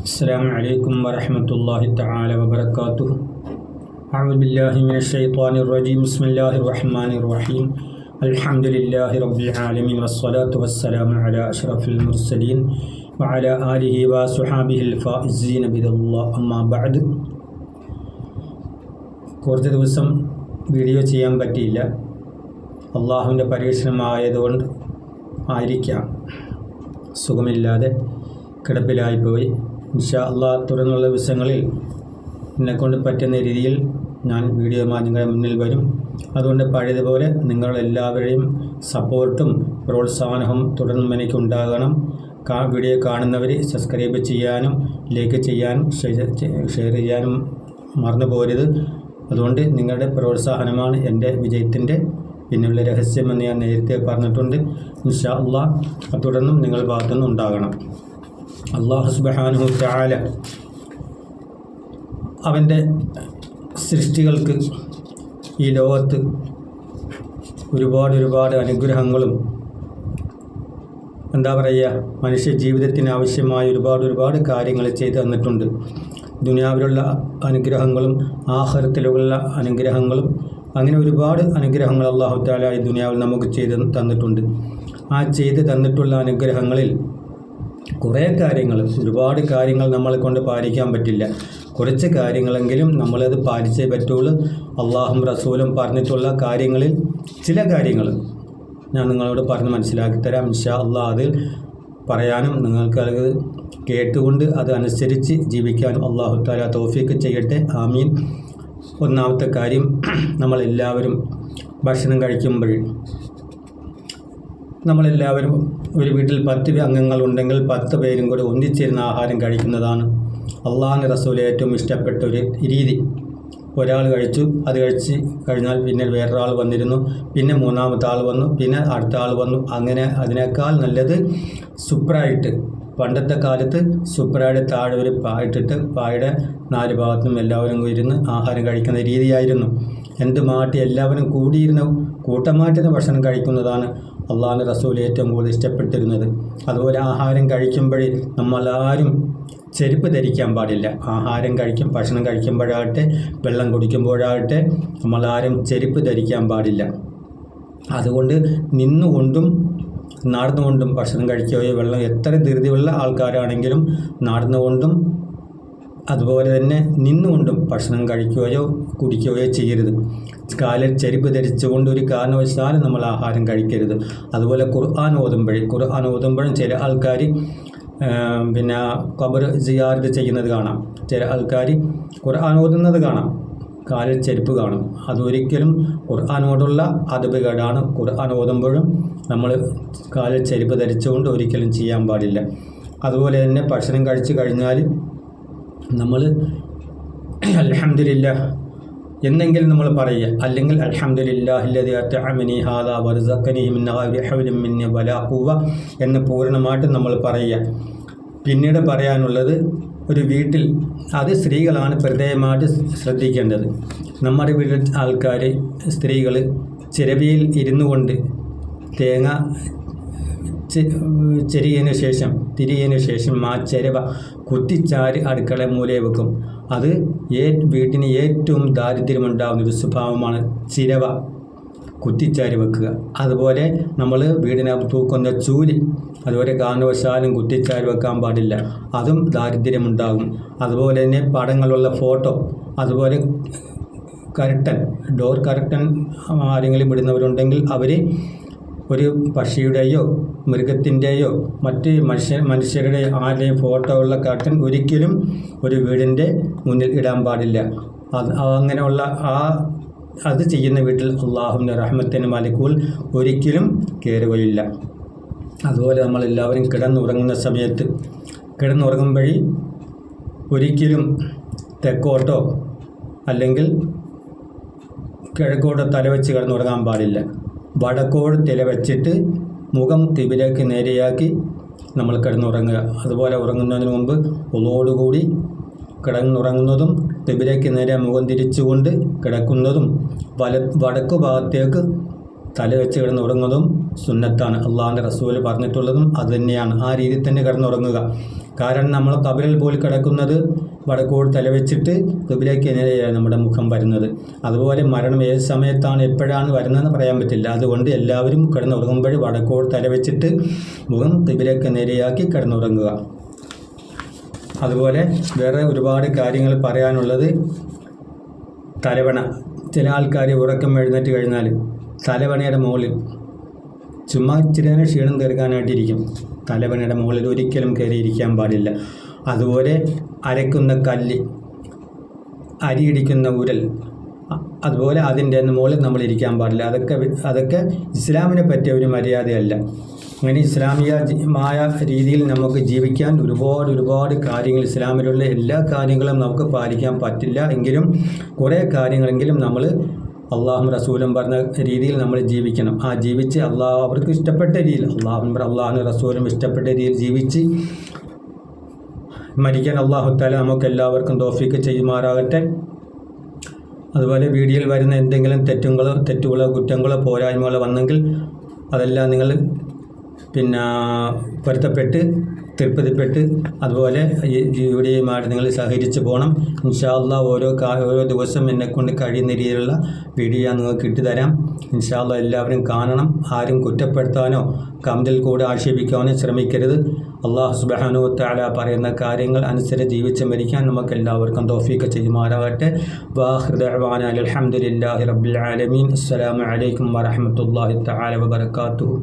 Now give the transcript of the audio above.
السلام عليكم ورحمة الله تعالى وبركاته. أعوذ بالله من الشيطان الرجيم. بسم الله الرحمن الرحيم. الحمد لله رب العالمين والصلاة والسلام على أشرف المرسلين وعلى آله وصحابه الفائزين برضا الله. أما بعد. കുറച്ച് ദിവസം വീഡിയോ ചെയ്യാൻ പറ്റിയില്ല. അള്ളാഹുവിൻ്റെ പരീക്ഷണമായതുകൊണ്ട് ആയിരിക്കാം സുഖമില്ലാതെ കിടപ്പിലായിപ്പോയി. ഇൻഷാ അള്ളാഹ് തുടർന്നുള്ള ദിവസങ്ങളിൽ എന്നെക്കൊണ്ട് പറ്റുന്ന രീതിയിൽ ഞാൻ വീഡിയോയുമായി നിങ്ങളുടെ മുന്നിൽ വരും. അതുകൊണ്ട് പഴയതുപോലെ നിങ്ങളെല്ലാവരുടെയും സപ്പോർട്ടും പ്രോത്സാഹനവും തുടർന്നും എനിക്കുണ്ടാകണം. വീഡിയോ കാണുന്നവർ സബ്സ്ക്രൈബ് ചെയ്യാനും ലൈക്ക് ചെയ്യാനും ഷെയർ ചെയ്യാനും മറന്നു പോരുത്. അതുകൊണ്ട് നിങ്ങളുടെ പ്രോത്സാഹനമാണ് എൻ്റെ വിജയത്തിൻ്റെ പിന്നുള്ള രഹസ്യമെന്ന് ഞാൻ നേരത്തെ പറഞ്ഞിട്ടുണ്ട്. ഇൻഷാ അള്ളാഹ് തുടർന്നും നിങ്ങളുടെ ഭാഗത്തുനിന്ന് ഉണ്ടാകണം. അല്ലാഹു സുബ്ഹാനഹു തആല അവൻ്റെ സൃഷ്ടികൾക്ക് ഈ ലോകത്ത് ഒരുപാട് അനുഗ്രഹങ്ങളും മനുഷ്യ ജീവിതത്തിന് ആവശ്യമായ ഒരുപാട് കാര്യങ്ങൾ ചെയ്തു തന്നിട്ടുണ്ട്. ദുനിയാവിലുള്ള അനുഗ്രഹങ്ങളും ആഖിറത്തിലുള്ള അനുഗ്രഹങ്ങളും അങ്ങനെ ഒരുപാട് അനുഗ്രഹങ്ങൾ അല്ലാഹു തആല ഈ ദുനിയാവിൽ നമുക്ക് ചെയ്ത് തന്നിട്ടുണ്ട്. ആ ചെയ്ത് തന്നിട്ടുള്ള അനുഗ്രഹങ്ങളിൽ ഒരുപാട് കാര്യങ്ങൾ നമ്മളെ കൊണ്ട് പാലിക്കാൻ പറ്റില്ല. കുറച്ച് കാര്യങ്ങളെങ്കിലും നമ്മളത് പാലിച്ചേ പറ്റുള്ളൂ. അള്ളാഹും റസൂലും പറഞ്ഞിട്ടുള്ള കാര്യങ്ങളിൽ ചില കാര്യങ്ങൾ ഞാൻ നിങ്ങളോട് പറഞ്ഞ് മനസ്സിലാക്കി തരാം. ഇൻഷാ അള്ളാഹ് അതിൽ പറയാനും നിങ്ങൾക്ക് അത് കേട്ടുകൊണ്ട് അതനുസരിച്ച് ജീവിക്കാനും അള്ളാഹു തആല തൗഫീഖ് ചെയ്യട്ടെ. ആമീൻ. ഒന്നാമത്തെ കാര്യം, നമ്മളെല്ലാവരും ഭക്ഷണം കഴിക്കുമ്പോൾ നമ്മളെല്ലാവരും ഒരു വീട്ടിൽ 10 അംഗങ്ങളുണ്ടെങ്കിൽ 10 പേരും കൂടെ ഒന്നിച്ചിരുന്ന് ആഹാരം കഴിക്കുന്നതാണ് അള്ളാഹുവിൻ്റെ റസൂൽ ഏറ്റവും ഇഷ്ടപ്പെട്ട ഒരു രീതി. ഒരാൾ കഴിച്ചു, അത് കഴിച്ച് കഴിഞ്ഞാൽ പിന്നെ വേറൊരാൾ വന്നിരുന്നു, പിന്നെ മൂന്നാമത്തെ ആൾ വന്നു, പിന്നെ അടുത്ത ആൾ വന്നു. അങ്ങനെ അതിനേക്കാൾ നല്ലത് സുപ്രായിട്ട്, പണ്ടത്തെ കാലത്ത് സുപ്രായുടെ താഴെ ഒരു പായിട്ടിട്ട് പായുടെ 4 ഭാഗത്തും എല്ലാവരും ഇരുന്ന് ആഹാരം കഴിക്കുന്ന രീതിയായിരുന്നു. എന്തുമാട്ടി എല്ലാവരും കൂടിയിരുന്ന കൂട്ടമായിട്ടിരുന്ന് ഭക്ഷണം കഴിക്കുന്നതാണ് അള്ളാഹുവിൻ്റെ റസൂൽ ഏറ്റവും കൂടുതൽ ഇഷ്ടപ്പെട്ടിരുന്നത്. അതുപോലെ ആഹാരം കഴിക്കുമ്പോഴേ നമ്മളാരും ചെരുപ്പ് ധരിക്കാൻ പാടില്ല. ഭക്ഷണം കഴിക്കുമ്പോഴാകട്ടെ വെള്ളം കുടിക്കുമ്പോഴാകട്ടെ നമ്മളാരും ചെരുപ്പ് ധരിക്കാൻ പാടില്ല. അതുകൊണ്ട് നിന്നുകൊണ്ടും നടന്നുകൊണ്ടും ഭക്ഷണം കഴിക്കുകയോ, വെള്ളം എത്ര ധൃതിയുള്ള ആൾക്കാരാണെങ്കിലും നടന്നുകൊണ്ടും അതുപോലെ തന്നെ നിന്നുകൊണ്ടും ഭക്ഷണം കഴിക്കുകയോ കുടിക്കുകയോ ചെയ്യരുത്. കാലിൽ ചെരുപ്പ് ധരിച്ചുകൊണ്ട് ഒരു കാരണവശാലും നമ്മൾ ആഹാരം കഴിക്കരുത്. അതുപോലെ ഖുർആൻ ഓതുമ്പോഴും ചില ആൾക്കാർ ഖബർ സിയാറത്ത് ചെയ്യുന്നത് കാണാം. ചില ആൾക്കാർ ഖുർആൻ ഓതുന്നത് കാണാം, കാലിൽ ചെരുപ്പ് കാണും. അതൊരിക്കലും ഖുർആനോടുള്ള അദബുകേടാണ്. ഖുർആൻ ഓതുമ്പോഴും നമ്മൾ കാലിൽ ചെരുപ്പ് ധരിച്ചുകൊണ്ട് ഒരിക്കലും ചെയ്യാൻ പാടില്ല. അതുപോലെ തന്നെ ഭക്ഷണം കഴിച്ചു കഴിഞ്ഞാൽ നമ്മൾ അൽഹംദുലില്ലാഹ് എന്നെങ്കിലും നമ്മൾ പറയുക, അല്ലെങ്കിൽ അൽഹംദുലില്ലാഹില്ലദീ അത്അമനി ഹാദാ വറസഖനി മിൻ ഗൈരി ഹൗലിൻ മിന്നി വലാ ഖുവ്വ എന്ന് പൂർണ്ണമായിട്ട് നമ്മൾ പറയുക. പിന്നീട് പറയാനുള്ളത്, ഒരു വീട്ടിൽ അത് സ്ത്രീകളാണ് പ്രത്യേകമായിട്ട് ശ്രദ്ധിക്കേണ്ടത്. നമ്മുടെ വീട്ടിൽ ആൾക്കാർ സ്ത്രീകൾ ചിരവിയിൽ ഇരുന്നു കൊണ്ട് തേങ്ങ തിരിയതിനു ശേഷം ആ ചിരവ കുത്തിച്ചാരി അടുക്കള മൂലയെ വെക്കും. അത് വീട്ടിന് ഏറ്റവും ദാരിദ്ര്യമുണ്ടാകുന്നൊരു സ്വഭാവമാണ് ചിരവ കുത്തിച്ചാരി വെക്കുക. അതുപോലെ നമ്മൾ വീടിനകത്ത് തൂക്കുന്ന ചൂല് അതുപോലെ കാരണവശാലും കുത്തിച്ചാരി വെക്കാൻ പാടില്ല, അതും ദാരിദ്ര്യമുണ്ടാകും. അതുപോലെ തന്നെ പടങ്ങളുള്ള ഫോട്ടോ, അതുപോലെ ഡോർ കർട്ടൻ ആരെങ്കിലും ഇടുന്നവരുണ്ടെങ്കിൽ അവർ ഒരു പക്ഷിയുടെയോ മൃഗത്തിൻ്റെയോ മറ്റ് മനുഷ്യരുടെ ആരുടെയും ഫോട്ടോ ഉള്ള കർട്ടൻ ഒരിക്കലും ഒരു വീടിൻ്റെ മുന്നിൽ ഇടാൻ പാടില്ല. അങ്ങനെയുള്ള അത് ചെയ്യുന്ന വീട്ടിൽ അള്ളാഹുവിൻ്റെ റഹ്മത്തിന് മലക്കുകൾ ഒരിക്കലും കയറുകയില്ല. അതുപോലെ നമ്മളെല്ലാവരും കിടന്നുറങ്ങുമ്പോഴേ ഒരിക്കലും തെക്കോട്ടോ അല്ലെങ്കിൽ കിഴക്കോട്ടോ തലവെച്ച് കിടന്നുറങ്ങാൻ പാടില്ല. വടക്കോട് തിലവെച്ചിട്ട് മുഖം തിബിലേക്ക് നേരെയാക്കി നമ്മൾ കിടന്നുറങ്ങുക. അതുപോലെ ഉറങ്ങുന്നതിന് മുമ്പ് ഒളോടുകൂടി കിടന്നുറങ്ങുന്നതും തിബിലേക്ക് നേരെ മുഖം തിരിച്ചുകൊണ്ട് കിടക്കുന്നതും വടക്കു ഭാഗത്തേക്ക് തല വെച്ച് കിടന്നുറങ്ങുന്നതും സുന്നത്താണ്. അള്ളാഹുവിൻ്റെ റസൂൽ പറഞ്ഞിട്ടുള്ളതും അതുതന്നെയാണ്. ആ രീതിയിൽ തന്നെ കിടന്നുറങ്ങുക. കാരണം നമ്മൾ ഖബറിൽ പോയി കിടക്കുന്നത് വടക്കോട് തലവെച്ചിട്ട് ഖിബിലയ്ക്ക് നേരെയാണ് നമ്മുടെ മുഖം വരുന്നത്. അതുപോലെ മരണം ഏത് സമയത്താണ് എപ്പോഴാണ് വരുന്നതെന്ന് പറയാൻ പറ്റില്ല. അതുകൊണ്ട് എല്ലാവരും കിടന്നുറങ്ങുമ്പോൾ വടക്കോട് തലവെച്ചിട്ട് മുഖം ഖിബിലയ്ക്ക് നേരെയാക്കി കിടന്നുറങ്ങുക. അതുപോലെ വേറെ ഒരുപാട് കാര്യങ്ങൾ പറയാനുള്ളത്, തലവണ. ചില ആൾക്കാർ ഉറക്കം എഴുന്നേറ്റ് കഴിഞ്ഞാൽ തലവണയുടെ മുകളിൽ ചുമ്മാ ഇച്ചിരി നേരം ക്ഷീണം തീർക്കാനായിട്ടിരിക്കും. തലവണയുടെ മുകളിൽ ഒരിക്കലും കയറിയിരിക്കാൻ പാടില്ല. അതുപോലെ അരയ്ക്കുന്ന കല്ല്, അരിയിടിക്കുന്ന ഉരൽ, അതുപോലെ അതിൻ്റെ മുകളിൽ നമ്മൾ ഇരിക്കാൻ പാടില്ല. അതൊക്കെ ഇസ്ലാമിനെ പറ്റിയ ഒരു മര്യാദയല്ല. അങ്ങനെ ഇസ്ലാമികമായ രീതിയിൽ നമുക്ക് ജീവിക്കാൻ ഒരുപാട് കാര്യങ്ങൾ, ഇസ്ലാമിലുള്ള എല്ലാ കാര്യങ്ങളും നമുക്ക് പാലിക്കാൻ പറ്റില്ല. എങ്കിലും കുറേ കാര്യങ്ങളെങ്കിലും നമ്മൾ അള്ളാഹും റസൂലും പറഞ്ഞ രീതിയിൽ നമ്മൾ ജീവിക്കണം. ആ ജീവിച്ച് അവർക്ക് ഇഷ്ടപ്പെട്ട രീതിയിൽ, അള്ളാഹും റസൂലും ഇഷ്ടപ്പെട്ട രീതിയിൽ ജീവിച്ച് മരിക്കാൻ അള്ളാഹു തആല നമുക്ക് എല്ലാവർക്കും തൗഫീഖ് ചെയ്യുമാറാകട്ടെ. അതുപോലെ വീഡിയോയിൽ വരുന്ന എന്തെങ്കിലും തെറ്റുകളോ കുറ്റങ്ങളോ പോരായ്മകളോ വന്നെങ്കിൽ അതെല്ലാം നിങ്ങൾ പൊരുത്തപ്പെട്ട് തൃപ്തിപ്പെട്ട് അതുപോലെ ഈ വീഡിയോയുമായിട്ട് നിങ്ങൾ സഹകരിച്ച് പോകണം. ഇൻഷാ അല്ലാഹ് ഓരോ ദിവസം എന്നെക്കൊണ്ട് കഴിയുന്ന രീതിയിലുള്ള വീഡിയോ നിങ്ങൾക്ക് ഇട്ടുതരാം. ഇൻഷാ അല്ലാഹ് എല്ലാവരും കാണണം. ആരും കുറ്റപ്പെടുത്താനോ കമന്റിൽ കൂടെ ആക്ഷേപിക്കാനോ ശ്രമിക്കരുത്. അല്ലാഹു സുബ്ഹാനഹു വ തആല പറയുന്ന കാര്യങ്ങൾ അനുസരിച്ച് ജീവിച്ച് മരിക്കാൻ നമുക്ക് എല്ലാവർക്കും തൗഫീഖ് ചെയ്യുമാറാകട്ടെ. വാഖിറു ദഅ്വാനാ അൽഹംദുലില്ലാഹി റബ്ബിൽ ആലമീൻ. അസ്സലാമു അലൈക്കും വറഹ്മത്തുള്ളാഹി തആല വബറകാതുഹു.